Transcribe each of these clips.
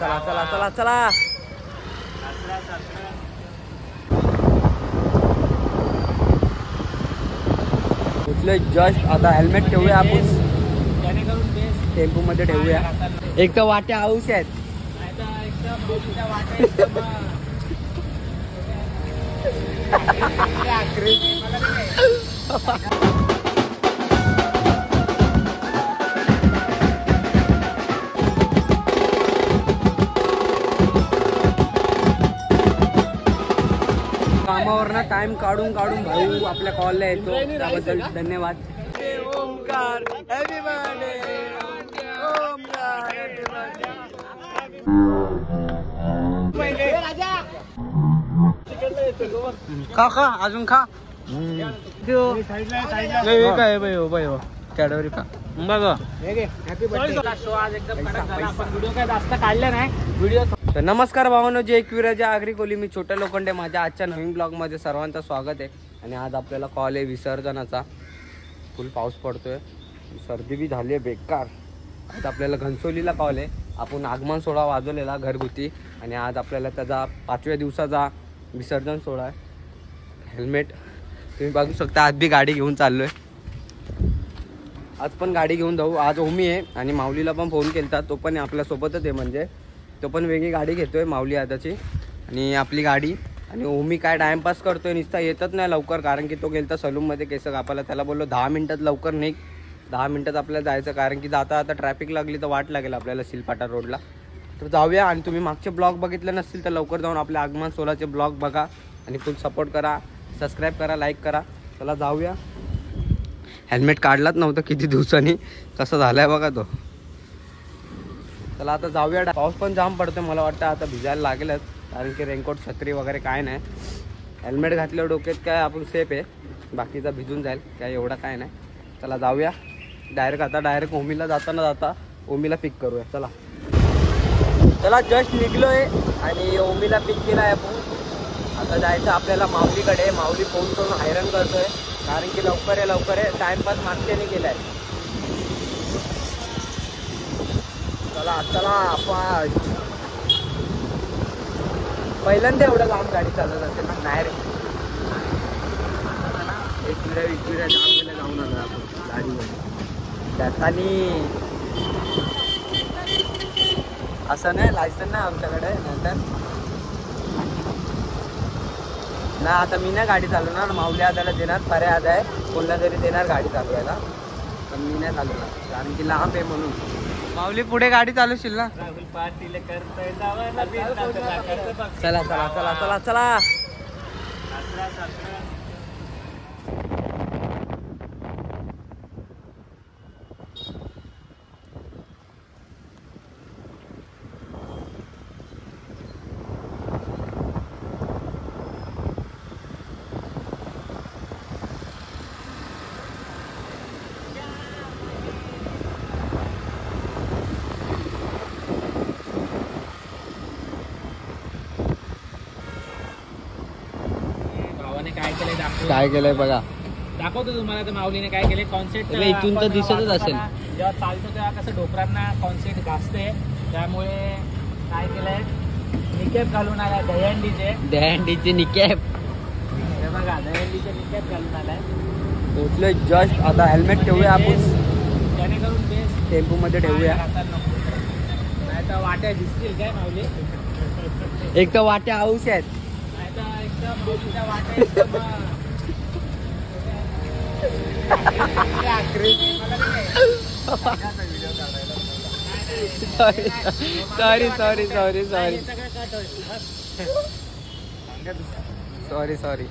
चला चला चला चला. उचले जस्ट. आता हेल्मेट ठेवूया आपण, टेम्पो मध्ये ठेवूया. एक तर वाट्या हाऊस आहेत. कामावरनं टाइम काढून काढून भाऊ आपल्या कॉलला येतो, त्याबद्दल धन्यवाद. Omkar happy birthday. Omkar happy birthday. खा खा अजून खा. काय कॅडबरी खा बघा. Happy birthday. शो आज एकदम कडक झाला. आपण व्हिडिओ काय जास्त काढले नाही. व्हिडिओ. तर नमस्कार भावांनो, जे एकविराजा आगरी कोली, मी छोट्या लोखंडे. माझ्या आजच्या नवीन ब्लॉगमध्ये सर्वांचं स्वागत आहे. आणि आज आपल्याला कॉल आहे विसर्जनाचा. फुल पाऊस पडतोय, सर्दी बी झाली आहे बेकार. आज आपल्याला घनसोलीला कॉल आहे. आपण आगमन सोहळा वाजवलेला घरगुती, आणि आज आपल्याला त्याचा 5व्या दिवसाचा विसर्जन सोहळा आहे. हेल्मेट तुम्ही बघू शकता. आज बी गाडी घेऊन चाललो आहे. आज पण गाडी घेऊन जाऊ. आज ओमी आहे आणि माऊलीला पण फोन केला, तो पण आपल्यासोबतच आहे. म्हणजे तो पण वेगळी गाडी घेतोय माऊली आताची आणि आपली गाडी. आणि ओमी काय टाइमपास करतोय, नुसता येतच नाही लवकर, कारण की तो गेलता सलूनमध्ये केस कापायला. त्याला बोललो 10 मिनिटात लवकर निघ, 10 मिनिटात आपल्याला जायचं, कारण की जाता आता ट्रॅफिक लागली तर वाट लागेल आपल्याला सिलपाटा रोडला. तर जाऊया. आणि तुम्ही मागचे ब्लॉग बघितले नसतील तर लवकर जाऊन आपल्या आगमन सोहळ्याचे ब्लॉग बघा आणि फुल सपोर्ट करा, सबस्क्राईब करा, लाईक करा. चला जाऊया. हेल्मेट काढलाच नव्हतं किती दिवसांनी, कसं झालाय बघा तो. चला आता जाऊया. पाऊस पण जाम पडतोय, मला वाटतं आता भिजायला लागेलच, कारण की रेनकोट छत्री वगैरे काय नाही. हेल्मेट घातल्यावर डोक्यात काय आपण सेफ आहे, बाकीचा भिजून जाईल काय, एवढा काय नाही. चला जाऊया डायरेक्ट ओमीला जाता ओमीला पिक करूया. चला जस्ट निघलोय आणि ओमीला पिक केला आहे आपण. आता जायचं आपल्याला माऊलीकडे. माऊली फोन करून हैराण करतोय, कारण की लवकर आहे टाइमपास मागच्याने केलाय. चला आपण पहिल्यांदा एवढं लांब गाडी चालवत असेल ना. नाही रे, एकविरा जाम जाऊन आलो आपण गाडीवर. त्यासाठी असं नाही, लायसन नाही आमच्याकडे. नंतर ना, आता मी नाही गाडी चालवणार. माऊली आदाला देणार, पर्याय आहे कोणला तरी देणार गाडी चालवायला, पण मी नाही चालवणार कारण की लांब आहे म्हणून. माऊली पुढे गाडी चालवशील ना. चला चला चला चला चला. काय केलंय बघा, दाखवतो तुम्हाला. तर माऊलीने काय केले, कॉन्सेप्ट इथून तर दिसतच असेल. जेव्हा चालतो तेव्हा कसं डोकरांना कॉन्सेप्ट घासते, त्यामुळे काय केलंय, निकेप घालून आलाय दहीहंडीचे निकेप. हे बघा, दहीहंडीचे निकेप घालून आलाय. पोचले जस्ट. आता हेल्मेट ठेवूया आपण, जेणेकरून बेस्ट टेम्पो मध्ये ठेवूया. नाही तर वाट्या दिसतील काय माऊली. एक तर वाट्या हाऊस आहेत. नाही तर एकदम माऊलीच्या वाट्या एकदम सॉरी.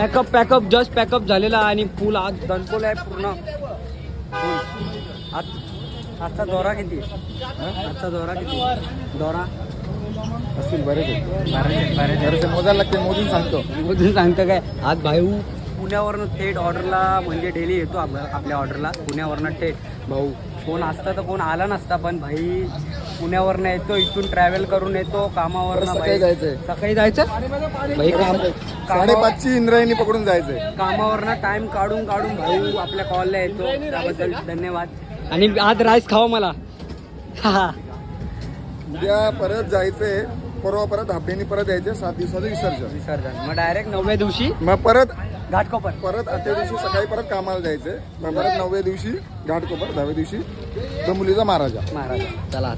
पॅकअप जस्ट पॅकअप झालेला आणि फुल आज दणकोल आहे पूर्ण. आजचा दौरा किती? आजचा दौरा किती? दौरा असतील बरेच मोजायला लागते. मोजून सांगतो काय. आज भाऊ पुण्यावरनं थेट ऑर्डरला, म्हणजे डेली येतो आपल्या ऑर्डरला पुण्यावरनं थेट. भाऊ कोण असता तर कोण आला नसता, पण भाई पुण्यावरनं येतो, इथून ट्रॅव्हल करून येतो कामावरनं. सकाळी जायचं भाई. 5:30ची इंद्रायणी पकडून जायचंय. कामावरनं टाइम काढून भाऊ आपल्या कॉलला येतो, त्याबद्दल धन्यवाद. आणि आज राईस खावा मला. उद्या परत जायचंय, परवा परत हाफेनी परत यायचे. 7 दिवसाचं विसर्जन. मग डायरेक्ट 9व्या दिवशी मग परत घाटकोपर. परत 8व्या दिवशी सकाळी परत कामाला जायचंय. मग परत 9व्या दिवशी घाटकोपर, 10व्या दिवशी डोंबिवलीचा महाराजा.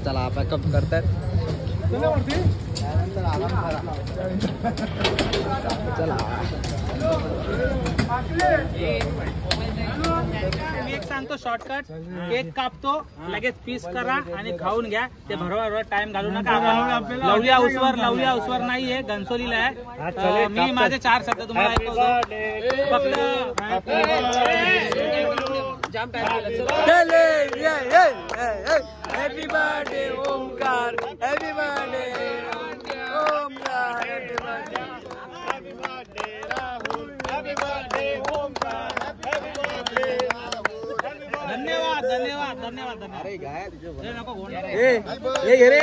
चला पॅकअप करतात. चला मी एक सांगतो शॉर्टकट. केक कापतो, लगेच पीस करा आणि खाऊन घ्या. ते भरवा टाइम घालू नका. लवलिया उसवर नाहीये, घनसोलीला आहे. मी माझे 4 शब्द तुम्हाला ऐकवतो फक्त. जाम happy birthday Omkar, happy birthday Omkar, happy birthday Rahul, happy birthday Omkar, happy birthday. धन्यवाद. ये घे रे.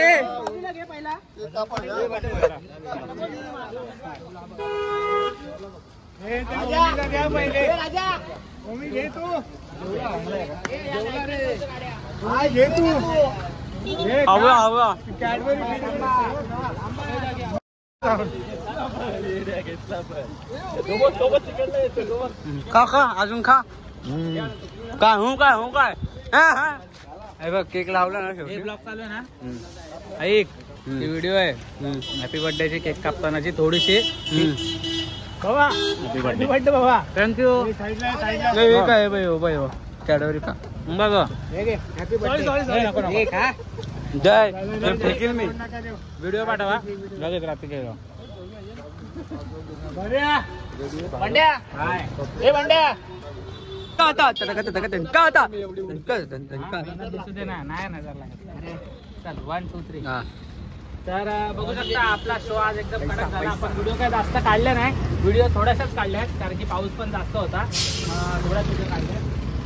खा अजून खा. काय बघ केक लावला ना शेवटी. ब्लॉग चालू आहे ना. ऐक, व्हिडिओ आहे हॅपी बर्थडेची केक कापतानाची थोडीशी. बाबा हॅपी बर्थडे बाबा. थँक्यू. काय बाई कॅडबरी का बघ. Happy birthday. जय फेकील मी. व्हिडिओ पाठवा लगेच रात्री केलं. बंड्या चल 1 2 3. तर बघू शकता आपला शो आज एकदम कडक झाला. आपण व्हिडिओ काय जास्त काढले नाही, व्हिडिओ थोड्याशाच काढल्यात कारण की पाऊस पण जास्त होता. थोड्याच व्हिडिओ काढले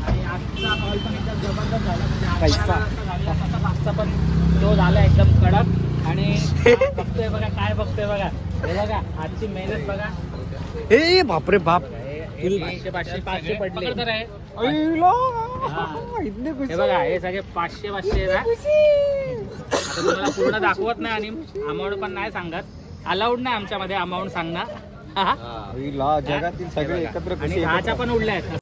आणि आजचा कॉल पण एकदम जबरदस्त झाला. म्हणजे मागचा पण शो झाला एकदम कडक. आणि बघतोय बघा, काय बघतोय बघा, हे बघा आजची मेहनत बघा. हे बापरे बाप. 500 पडले. हे बघा हे सगळे 500 आता तुम्हाला पूर्ण दाखवत नाही आणि अमाऊंट पण नाही सांगत. अलाउड नाही आमच्यामध्ये अमाऊंट सांगणं. जगातील सगळे एकत्र आणि 10च्या पण उडल्या आहेत.